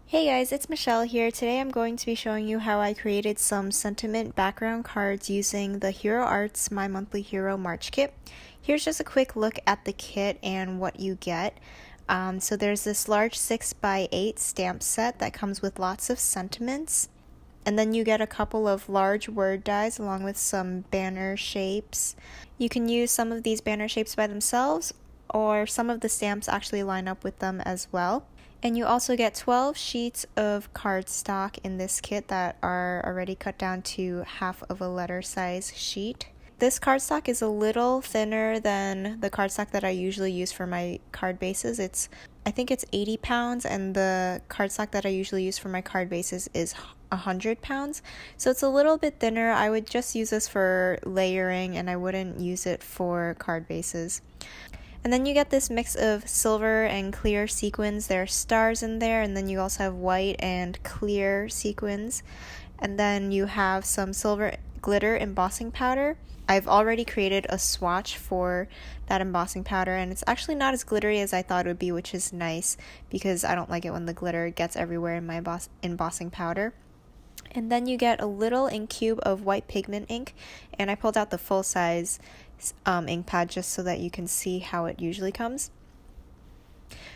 Hey guys, it's Michelle here. Today I'm going to be showing you how I created some sentiment background cards using the Hero Arts My Monthly Hero March kit. Here's just a quick look at the kit and what you get. So there's this large 6x8 stamp set that comes with lots of sentiments. And then you get a couple of large word dies along with some banner shapes. You can use some of these banner shapes by themselves, or some of the stamps actually line up with them as well. And you also get 12 sheets of cardstock in this kit that are already cut down to half of a letter size sheet. This cardstock is a little thinner than the cardstock that I usually use for my card bases. I think it's 80 pounds, and the cardstock that I usually use for my card bases is 100 pounds. So it's a little bit thinner. I would just use this for layering, and I wouldn't use it for card bases. And then you get this mix of silver and clear sequins. There are stars in there, and then you also have white and clear sequins. And then you have some silver glitter embossing powder. I've already created a swatch for that embossing powder, and it's actually not as glittery as I thought it would be, which is nice because I don't like it when the glitter gets everywhere in my embossing powder. And then you get a little ink cube of white pigment ink, and I pulled out the full size ink pad just so that you can see how it usually comes.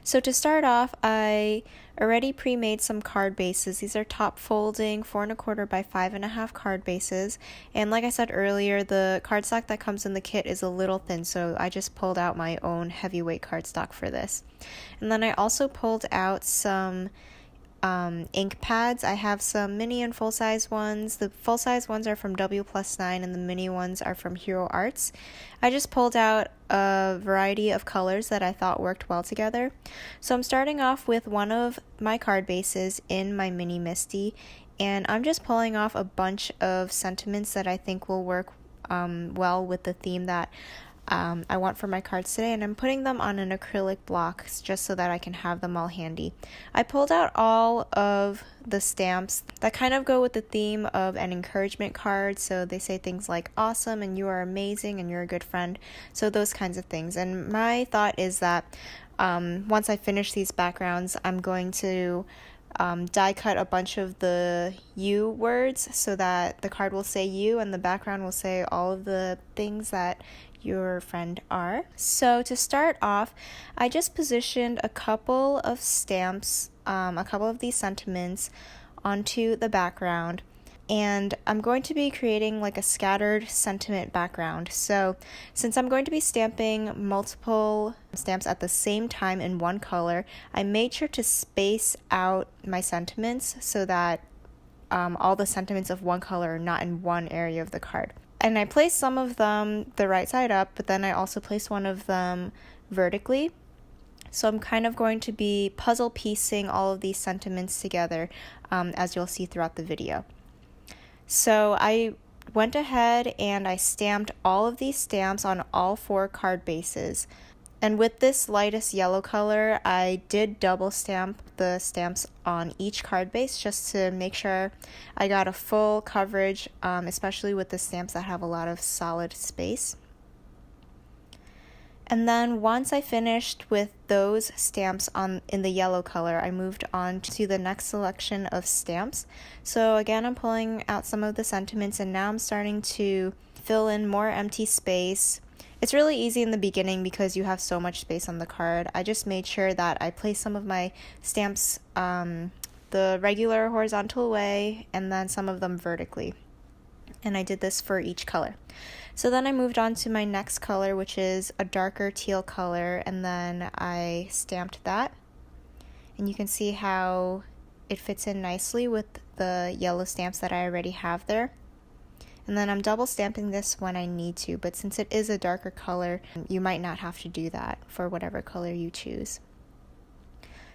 So to start off, I already pre-made some card bases. These are top folding 4 1/4 by 5 1/2 card bases, and like I said earlier, the cardstock that comes in the kit is a little thin, so I just pulled out my own heavyweight cardstock for this. And then I also pulled out some ink pads. I have some mini and full-size ones. The full-size ones are from W+9 and the mini ones are from Hero Arts. I just pulled out a variety of colors that I thought worked well together. So I'm starting off with one of my card bases in my mini Misty, and I'm just pulling off a bunch of sentiments that I think will work well with the theme that I want for my cards today, and I'm putting them on an acrylic block just so that I can have them all handy. I pulled out all of the stamps that kind of go with the theme of an encouragement card, so they say things like awesome and you are amazing and you're a good friend, so those kinds of things. And my thought is that once I finish these backgrounds, I'm going to die cut a bunch of the you words so that the card will say you and the background will say all of the things that your friend are. So to start off, I just positioned a couple of stamps, a couple of these sentiments onto the background, and I'm going to be creating like a scattered sentiment background. So since I'm going to be stamping multiple stamps at the same time in one color, I made sure to space out my sentiments so that all the sentiments of one color are not in one area of the card. And I placed some of them the right side up, but then I also placed one of them vertically. So I'm kind of going to be puzzle piecing all of these sentiments together, as you'll see throughout the video. So I went ahead and I stamped all of these stamps on all 4 card bases. And with this lightest yellow color, I did double stamp the stamps on each card base just to make sure I got a full coverage, especially with the stamps that have a lot of solid space. And then once I finished with those stamps in the yellow color, I moved on to the next selection of stamps. So again, I'm pulling out some of the sentiments, and now I'm starting to fill in more empty space. It's really easy in the beginning because you have so much space on the card. I just made sure that I placed some of my stamps the regular horizontal way and then some of them vertically. And I did this for each color. So then I moved on to my next color, which is a darker teal color, and then I stamped that. And you can see how it fits in nicely with the yellow stamps that I already have there. And then I'm double stamping this when I need to, but since it is a darker color, you might not have to do that for whatever color you choose.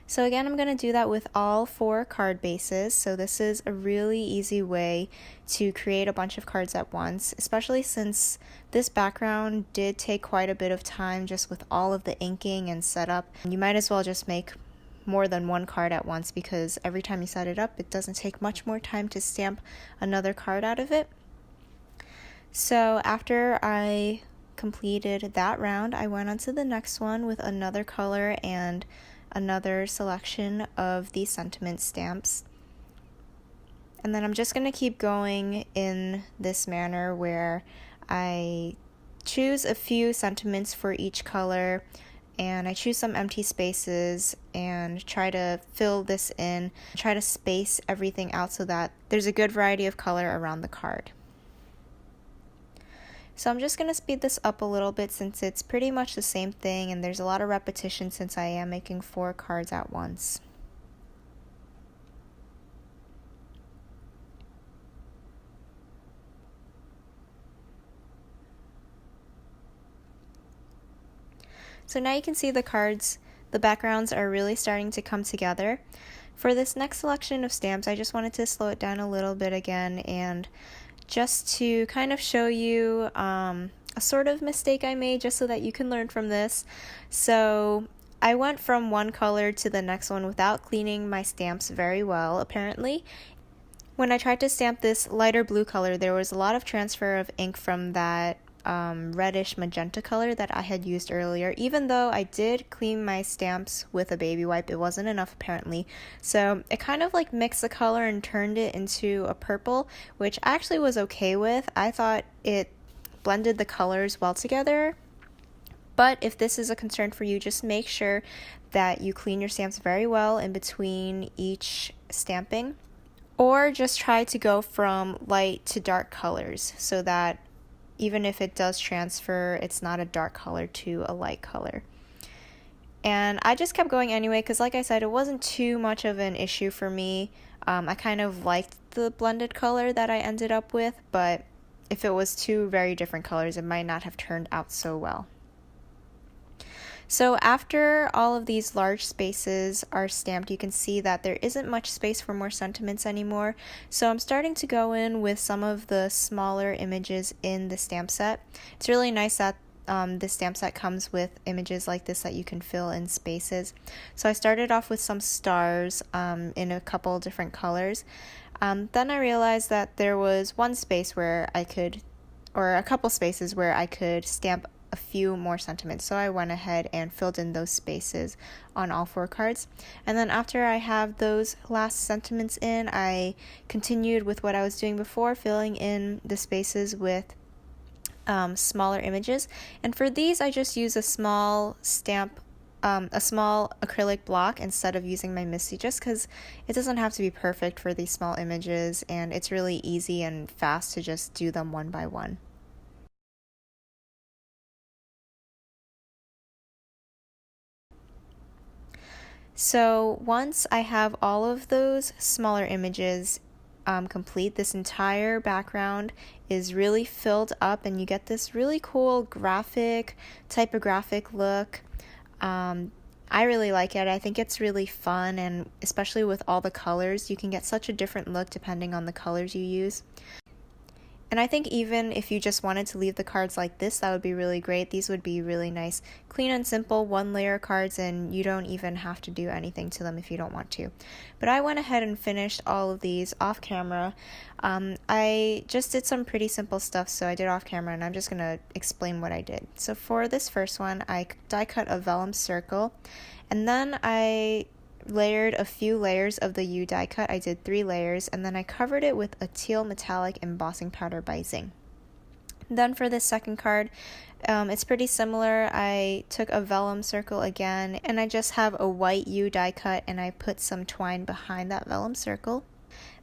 So again, I'm going to do that with all 4 card bases. So this is a really easy way to create a bunch of cards at once, especially since this background did take quite a bit of time just with all of the inking and setup. You might as well just make more than one card at once, because every time you set it up, it doesn't take much more time to stamp another card out of it. So after I completed that round, I went on to the next one with another color and another selection of these sentiment stamps. And then I'm just going to keep going in this manner where I choose a few sentiments for each color, and I choose some empty spaces and try to fill this in, try to space everything out so that there's a good variety of color around the card. So I'm just going to speed this up a little bit since it's pretty much the same thing and there's a lot of repetition since I am making 4 cards at once. So now you can see the cards, the backgrounds are really starting to come together. For this next selection of stamps, I just wanted to slow it down a little bit again and just to kind of show you a sort of mistake I made just so that you can learn from this. So I went from one color to the next one without cleaning my stamps very well, apparently. When I tried to stamp this lighter blue color, there was a lot of transfer of ink from that reddish magenta color that I had used earlier. Even though I did clean my stamps with a baby wipe, it wasn't enough apparently. So it kind of like mixed the color and turned it into a purple, which I actually was okay with. I thought it blended the colors well together. But if this is a concern for you, just make sure that you clean your stamps very well in between each stamping. Or just try to go from light to dark colors so that even if it does transfer, it's not a dark color to a light color. And I just kept going anyway because like I said, it wasn't too much of an issue for me. I kind of liked the blended color that I ended up with, but if it was 2 very different colors, it might not have turned out so well. So after all of these large spaces are stamped, you can see that there isn't much space for more sentiments anymore. So I'm starting to go in with some of the smaller images in the stamp set. It's really nice that the stamp set comes with images like this that you can fill in spaces. So I started off with some stars in a couple different colors. Then I realized that there was one space where I could, or a couple spaces where I could stamp a few more sentiments. So I went ahead and filled in those spaces on all 4 cards. And then after I have those last sentiments in, I continued with what I was doing before, filling in the spaces with smaller images. And for these, I just use a small stamp, a small acrylic block instead of using my MISTI, just because it doesn't have to be perfect for these small images, and it's really easy and fast to just do them one by one. So once I have all of those smaller images complete, this entire background is really filled up and you get this really cool graphic, typographic look. I really like it. I think it's really fun, and especially with all the colors, you can get such a different look depending on the colors you use. And I think even if you just wanted to leave the cards like this, that would be really great. These would be really nice, clean and simple, 1-layer cards, and you don't even have to do anything to them if you don't want to. But I went ahead and finished all of these off camera. I just did some pretty simple stuff, so I did off camera, and I'm just going to explain what I did. So for this first one, I die cut a vellum circle, and then I layered a few layers of the U die cut. I did 3 layers, and then I covered it with a teal metallic embossing powder by Zing. Then for this second card, it's pretty similar. I took a vellum circle again, and I just have a white U die cut, and I put some twine behind that vellum circle.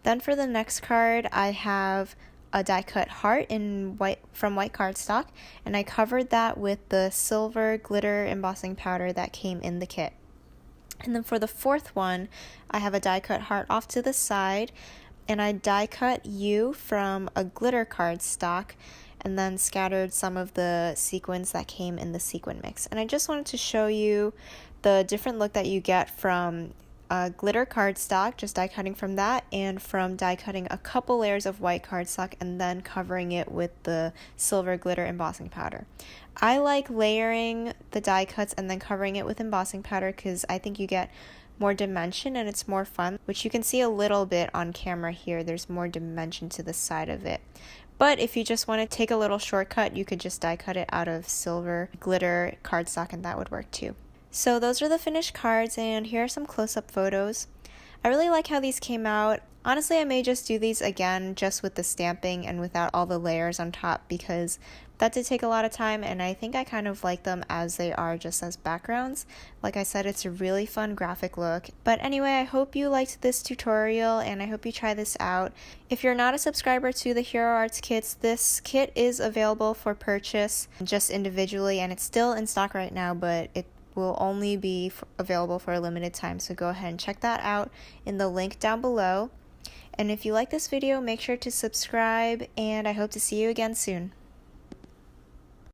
Then for the next card, I have a die cut heart in white from white cardstock, and I covered that with the silver glitter embossing powder that came in the kit. And then for the fourth one, I have a die cut heart off to the side, and I die cut U from a glitter cardstock, and then scattered some of the sequins that came in the sequin mix. And I just wanted to show you the different look that you get from glitter cardstock, just die cutting from that, and from die cutting a couple layers of white cardstock and then covering it with the silver glitter embossing powder. I like layering the die cuts and then covering it with embossing powder because I think you get more dimension and it's more fun, which you can see a little bit on camera here. There's more dimension to the side of it. But if you just want to take a little shortcut, you could just die cut it out of silver glitter cardstock and that would work too. So those are the finished cards, and here are some close-up photos. I really like how these came out. Honestly, I may just do these again just with the stamping and without all the layers on top because that did take a lot of time, and I think I kind of like them as they are, just as backgrounds. Like I said, it's a really fun graphic look. But anyway, I hope you liked this tutorial and I hope you try this out. If you're not a subscriber to the Hero Arts kits, this kit is available for purchase just individually, and it's still in stock right now, but it will only be available for a limited time, so go ahead and check that out in the link down below. And if you like this video, make sure to subscribe, and I hope to see you again soon.